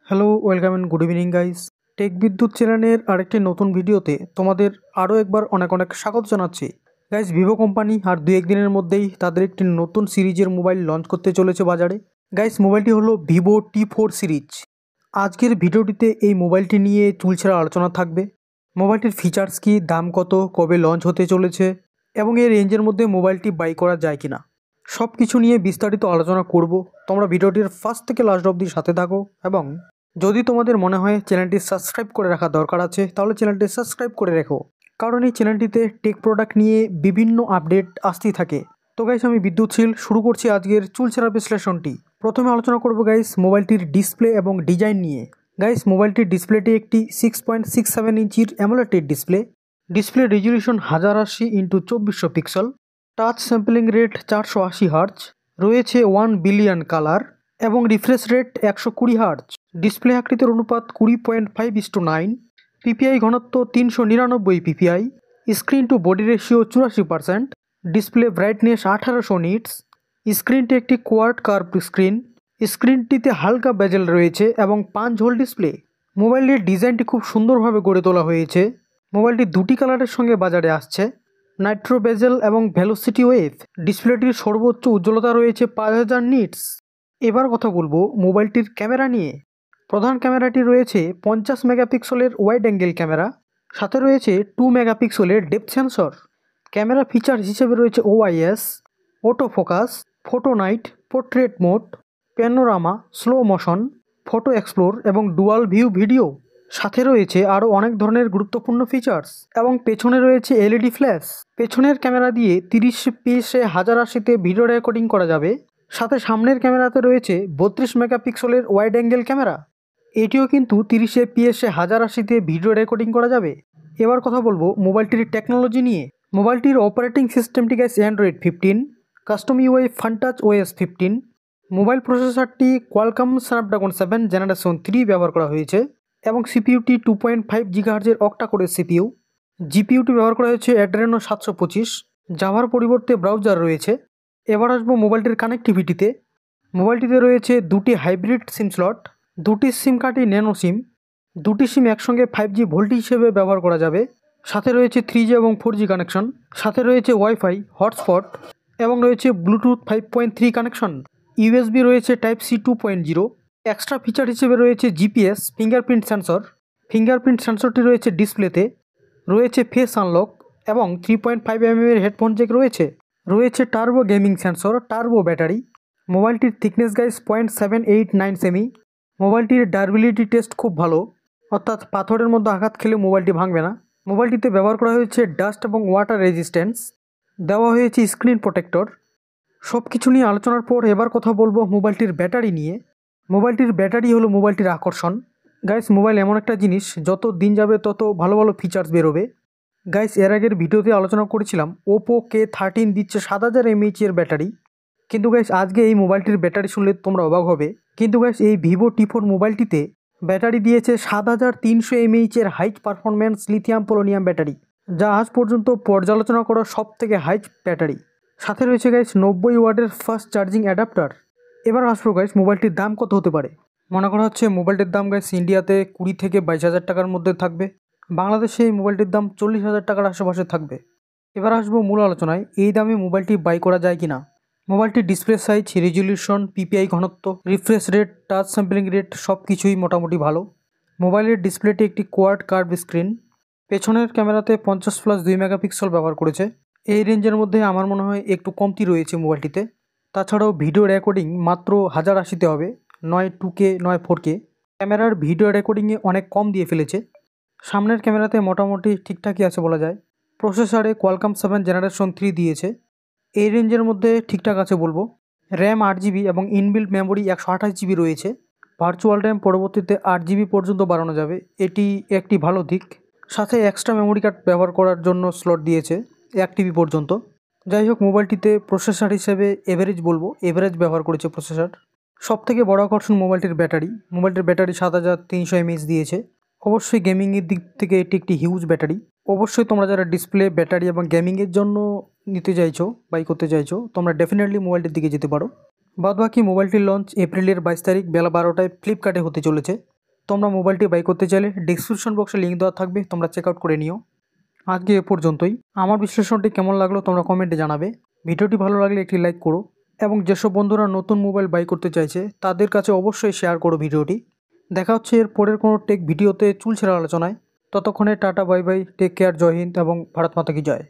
Hello, welcome and good evening guys. Tech Bidyut চ্যানেলের আরেকটি নতুন ভিডিওতে তোমাদের আরও একবার অনেক অনেক স্বাগত জানাচ্ছি। গাইস, ভিভো কোম্পানি আর দু একদিনের মধ্যেই তাদের একটি নতুন সিরিজের মোবাইল লঞ্চ করতে চলেছে বাজারে। গাইস, মোবাইলটি হলো ভিভো T4 সিরিজ। আজকের ভিডিওটিতে এই মোবাইলটি নিয়ে চুলছেড়া আলোচনা থাকবে। মোবাইলটির ফিচার্স কী, দাম কত, কবে লঞ্চ হতে চলেছে এবং এর রেঞ্জের মধ্যে মোবাইলটি বাই করা যায় কিনা, সব কিছু নিয়ে বিস্তারিত আলোচনা করব। তোমরা ভিডিওটির ফার্স্ট থেকে লাস্ট অবধি সাথে থাকো এবং যদি তোমাদের মনে হয় চ্যানেলটি সাবস্ক্রাইব করে রাখা দরকার আছে তাহলে চ্যানেলটি সাবস্ক্রাইব করে রেখো, কারণ এই চ্যানেলটিতে টেক প্রোডাক্ট নিয়ে বিভিন্ন আপডেট আসতেই থাকে। তো গাইস, আমি বিদ্যুৎশীল শুরু করছি আজকের চুলছেড়া বিশ্লেষণটি। প্রথমে আলোচনা করব গাইস মোবাইলটির ডিসপ্লে এবং ডিজাইন নিয়ে। গাইস, মোবাইলটির ডিসপ্লেটি একটি 6.67 ইঞ্চির AMOLED display. Display resolution 1080x2400 pixel. Touch sampling rate 480 hertz. রয়েছে 1 বিলিয়ন কালার এবং রিফ্রেশ রেট 120 হার্জ। ডিসপ্লে আকৃতির অনুপাত 20.5:9। পিপিআই ঘনত্ব 399 PPI. Screen to body ratio 84%। Display brightness 1800 nits. স্ক্রিনটি একটি কোয়াড কার্ভ স্ক্রিন। স্ক্রিনটিতে হালকা বেজেল রয়েছে এবং পাঞ্চ হোল ডিসপ্লে। মোবাইলের ডিজাইনটি খুব সুন্দরভাবে গড়ে তোলা হয়েছে। মোবাইলটি দুটি কালারের সঙ্গে বাজারে আসছে, নাইট্রো বেজেল এবং ভেলোসিটি ওয়েভ। ডিসপ্লেটির সর্বোচ্চ উজ্জ্বলতা রয়েছে 5000 নিটস। এবার কথা বলবো মোবাইলটির ক্যামেরা নিয়ে। প্রধান ক্যামেরাটি রয়েছে 50 মেগাপিক্সেলের ওয়াইড অ্যাঙ্গেল ক্যামেরা, সাথে রয়েছে 2 মেগাপিক্সেলের ডেপথ সেন্সর। ক্যামেরা ফিচার হিসেবে রয়েছে OIS, auto focus, photo night, portrait mode, panorama, slow motion, photo explore এবং ডুয়াল ভিউ ভিডিও। সাথে রয়েছে আরও অনেক ধরনের গুরুত্বপূর্ণ ফিচার্স এবং পেছনে রয়েছে এলইডি ফ্ল্যাশ। পেছনের ক্যামেরা দিয়ে 30 পিএসএ 1080-তে ভিডিও রেকর্ডিং করা যাবে। সাথে সামনের ক্যামেরাতে রয়েছে 32 মেগাপিক্সেলের ওয়াইড অ্যাঙ্গেল ক্যামেরা। এটিও কিন্তু 30 পিএসএ 1080-তে ভিডিও রেকর্ডিং করা যাবে। এবার কথা বলবো মোবাইলটির টেকনোলজি নিয়ে। মোবাইলটির অপারেটিং সিস্টেমটি guys Android 15, custom UI Funtouch OS 15। Mobile প্রসেসরটি কোয়ালকম স্ন্যাপড্রাগন 7 জেনারেশন 3 ব্যবহার করা হয়েছে এবং সিপিইউটি 2.5 GHz অক্টা কোরের সিপিইউ। জিপিইউটি ব্যবহার করা হয়েছে অ্যাড্রেনো 725। জাভার পরিবর্তে ব্রাউজার রয়েছে। এবার আসবো মোবাইলটির কানেক্টিভিটিতে। মোবাইলটিতে রয়েছে দুটি হাইব্রিড সিম স্লট, দুটি সিম কার্ডই ন্যানো সিম। দুটি সিম একসঙ্গে 5G ভোল্টেজ হিসেবে ব্যবহার করা যাবে। সাথে রয়েছে 3G এবং 4G কানেকশন। সাথে রয়েছে ওয়াইফাই, হটস্পট এবং রয়েছে ব্লুটুথ 5.3 কানেকশন। ইউএসবি রয়েছে টাইপ সি 2.0। এক্সট্রা ফিচার হিসেবে রয়েছে জিপিএস, ফিঙ্গারপ্রিন্ট সেন্সর। ফিঙ্গারপ্রিন্ট সেন্সরটি রয়েছে ডিসপ্লেতে। রয়েছে ফেস আনলক এবং 3.5 mm হেডফোন জ্যাক রয়েছে। রয়েছে turbo gaming sensor, turbo battery. মোবাইলটির থিকনেস গাইস 0.789 সেমি। মোবাইলটির ডারবিলিটি টেস্ট খুব ভালো, অর্থাৎ পাথরের মধ্যে আঘাত খেলে মোবাইলটি ভাঙবে না। মোবাইলটিতে ব্যবহার করা হয়েছে ডাস্ট এবং ওয়াটার রেজিস্ট্যান্স। দেওয়া হয়েছে স্ক্রিন প্রোটেক্টর। সব কিছু নিয়ে আলোচনার পর এবার কথা বলবো মোবাইলটির ব্যাটারি নিয়ে। মোবাইলটির ব্যাটারি হলো মোবাইলটির আকর্ষণ। গাইস, মোবাইল এমন একটা জিনিস যত দিন যাবে তত ভালো ভালো ফিচার্স বেরোবে। গাইস, এর আগের ভিডিওতে আলোচনা করেছিলাম ওপো K13 দিচ্ছে 7000 mAh এর ব্যাটারি, কিন্তু গাইস আজকে এই মোবাইলটির ব্যাটারি শুনলে তোমরা অবাক হবে। কিন্তু গাইস এই ভিভো T4 মোবাইলটিতে ব্যাটারি দিয়েছে 7300 mAh এর high performance lithium polonium battery, যা আজ পর্যন্ত পর্যালোচনা করা সব থেকে হাই ব্যাটারি। সাথে রয়েছে গাইস 90 ওয়াটের ফাস্ট চার্জিং অ্যাডাপ্টার। এবার আসবো গাইস মোবাইলটির দাম কত হতে পারে। মনে করা হচ্ছে মোবাইলটির দাম গাইস ইন্ডিয়াতে 20 থেকে 22,000 টাকার মধ্যে থাকবে। বাংলাদেশে এই মোবাইলটির দাম 40,000 টাকার আশেপাশে থাকবে। এবার আসবো মূল আলোচনায়, এই দামে মোবাইলটি বাই করা যায় কিনা। মোবাইলটির ডিসপ্লে সাইজ, রেজলিউশন, পিপিআই ঘনত্ব, refresh rate, touch sampling rate সব কিছুই মোটামুটি ভালো। মোবাইলের ডিসপ্লেটি একটি কোয়াড কার্ভ স্ক্রিন। পেছনের ক্যামেরাতে 50+2 মেগাপিক্সেল ব্যবহার করেছে। এই রেঞ্জের মধ্যে আমার মনে হয় একটু কমতি রয়েছে মোবাইলটিতে। তাছাড়াও ভিডিও রেকর্ডিং মাত্র 1080-তে হবে, নয় 2K নয় 4K। ক্যামেরার ভিডিও রেকর্ডিংয়ে অনেক কম দিয়ে ফেলেছে। সামনের ক্যামেরাতে মোটামুটি ঠিকঠাকই আছে বলা যায়। প্রসেসরে কোয়ালকম 7 জেনারেশন 3 দিয়েছে, এই রেঞ্জের মধ্যে ঠিকঠাক আছে বলবো। র্যাম 8GB এবং ইনবিল্ট মেমোরি 128GB রয়েছে। ভার্চুয়াল র্যাম পরবর্তীতে 8GB পর্যন্ত বাড়ানো যাবে, এটি একটি ভালো দিক। সাথে এক্সট্রা মেমোরি কার্ড ব্যবহার করার জন্য স্লট দিয়েছে 1TB পর্যন্ত। যাই হোক, মোবাইলটিতে প্রসেসর হিসেবে এভারেজ বলবো, এভারেজ ব্যবহার করেছে প্রসেসর। সবথেকে বড় আকর্ষণ মোবাইলটির ব্যাটারি। মোবাইলটির ব্যাটারি 7300 mAh দিয়েছে। অবশ্যই গেমিংয়ের দিক থেকে এটি একটি হিউজ ব্যাটারি। অবশ্যই তোমরা যারা ডিসপ্লে, ব্যাটারি এবং গেমিংয়ের জন্য নিতে চাইছো, বাই করতে চাইছো, তোমরা ডেফিনেটলি মোবাইলটির দিকে যেতে পারো। বাদবাকি মোবাইলটির লঞ্চ এপ্রিলের 22 তারিখ বেলা 12টায় ফ্লিপকার্টে হতে চলেছে। তোমরা মোবাইলটি বাই করতে চাইলে ডিসক্রিপশন বক্সে লিঙ্ক দেওয়া থাকবে, তোমরা চেক আউট করে নিও। আজকে এ পর্যন্তই। আমার বিশ্লেষণটি কেমন লাগলো তোমরা কমেন্টে জানাবে। ভিডিওটি ভালো লাগলে একটি লাইক করো এবং যেসব বন্ধুরা নতুন মোবাইল বাই করতে চাইছে তাদের কাছে অবশ্যই শেয়ার করো ভিডিওটি। দেখা হচ্ছে এর পরের কোনো টেক ভিডিওতে চুলছেড়া আলোচনায়। ততক্ষণে tata, bye bye, take care, জয় হিন্দ এবং ভারত মাতা কি জয়।